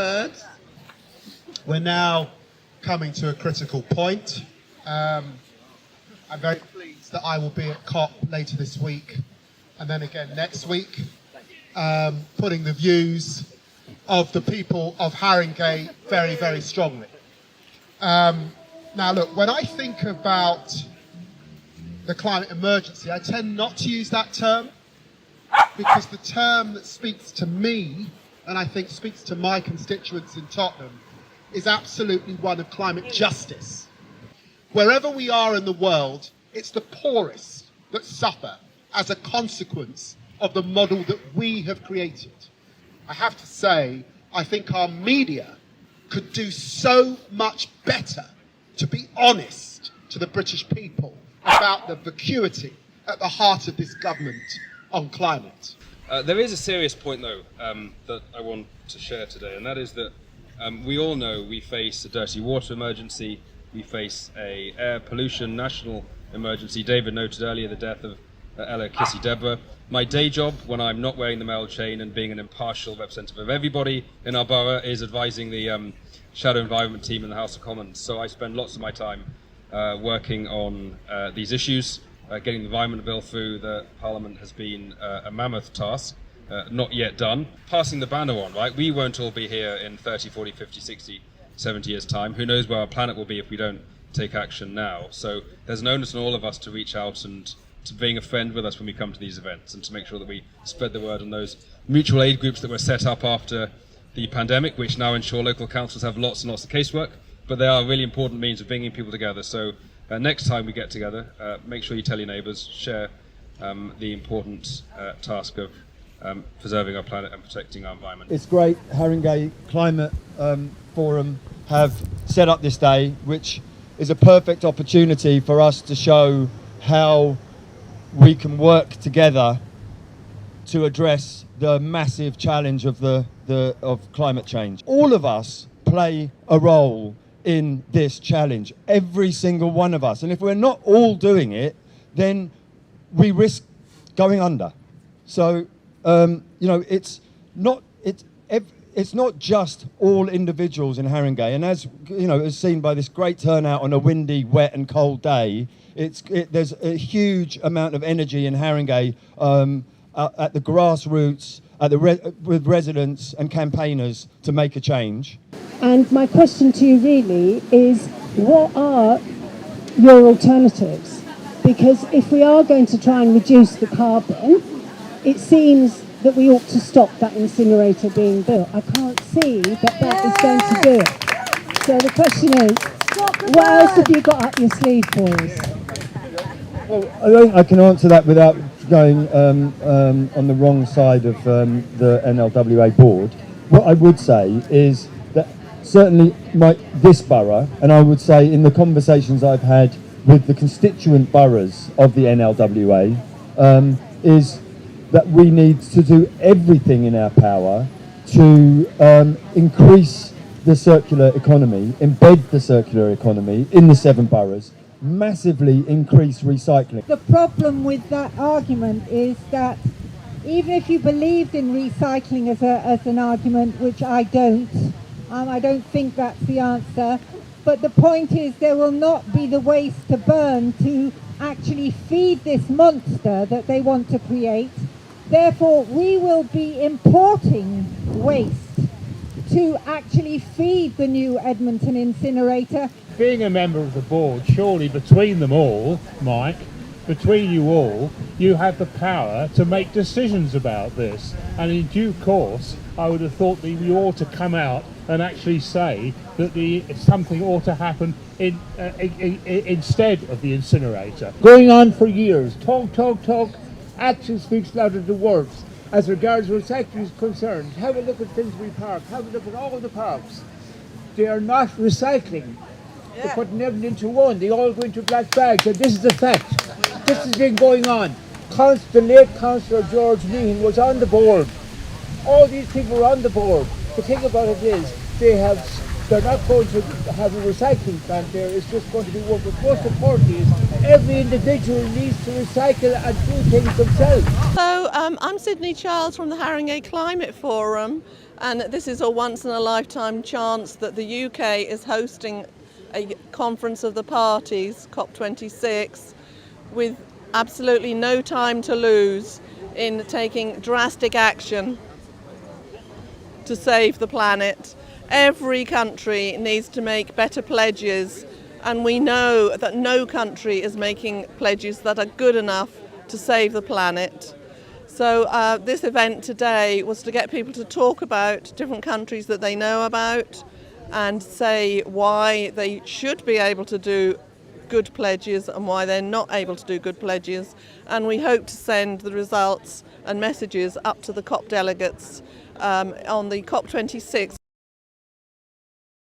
word. We're now coming to a critical point. I'm very pleased that I will be at COP later this week and then again next week, putting the views of the people of Haringey very, very strongly. Now look, when I think about the climate emergency, I tend not to use that term because the term that speaks to me, and I think speaks to my constituents in Tottenham, is absolutely one of climate justice. Wherever we are in the world, it's the poorest that suffer as a consequence of the model that we have created. I have to say, I think our media could do so much better to be honest to the British people about the vacuity at the heart of this government on climate. There is a serious point, though, that I want to share today, and that is that we all know we face a dirty water emergency, we face a air pollution national emergency. David noted earlier the death of Ella Kissy Deborah. My day job, when I'm not wearing the mail chain and being an impartial representative of everybody in our borough, is advising the Shadow Environment team in the House of Commons. So I spend lots of my time working on these issues. Getting the Environment Bill through the Parliament has been a mammoth task, not yet done. Passing the banner on, right? We won't all be here in 30, 40, 50, 60, 70 years' time. Who knows where our planet will be if we don't take action now? So there's an onus on all of us to reach out and to bring a friend with us when we come to these events and to make sure that we spread the word on those mutual aid groups that were set up after the pandemic, which now ensure local councils have lots and lots of casework, but they are a really important means of bringing people together. So next time we get together, make sure you tell your neighbours, share the important task of preserving our planet and protecting our environment. It's great Haringey Climate Forum have set up this day, which is a perfect opportunity for us to show how we can work together to address the massive challenge of of climate change. All of us play a role in this challenge, every single one of us. And if we're not all doing it, then we risk going under. So, it's not just all individuals in Haringey. And as seen by this great turnout on a windy, wet and cold day, there's a huge amount of energy in Haringey at the grassroots, with residents and campaigners to make a change. And my question to you really is, what are your alternatives? Because if we are going to try and reduce the carbon, it seems that we ought to stop that incinerator being built. I can't see that is going to do it. So the question is, what else have you got up your sleeve for us? Well, I can answer that without going on the wrong side of the NLWA board. What I would say is that certainly this borough, and I would say in the conversations I've had with the constituent boroughs of the NLWA, is that we need to do everything in our power to increase the circular economy, embed the circular economy in the 7 boroughs, massively increase recycling. The problem with that argument is that even if you believed in recycling as an argument, which I don't think that's the answer, but the point is there will not be the waste to burn to actually feed this monster that they want to create. Therefore, we will be importing waste to actually feed the new Edmonton incinerator. Being a member of the board, surely between them all, Mike, between you all, you have the power to make decisions about this. And in due course, I would have thought that you ought to come out and actually say that something ought to happen instead of the incinerator. Going on for years, talk, action speaks louder than words. As regards recycling is concerned, have a look at Finsbury Park, have a look at all the parks. They are not recycling. They're putting everything into one. They all go into black bags, and this is a fact. This has been going on. The late Councillor George Meehan was on the board. All these people were on the board. The thing about it is, they're not going to have a recycling plant there. It's just going to be one. But most importantly is every individual needs to recycle and do things themselves. Hello, I'm Sydney Charles from the Haringey Climate Forum. And this is a once-in-a-lifetime chance that the UK is hosting a conference of the parties, COP26, with absolutely no time to lose in taking drastic action to save the planet. Every country needs to make better pledges, and we know that no country is making pledges that are good enough to save the planet. So this event today was to get people to talk about different countries that they know about and say why they should be able to do good pledges and why they're not able to do good pledges. And we hope to send the results and messages up to the COP delegates on the COP26.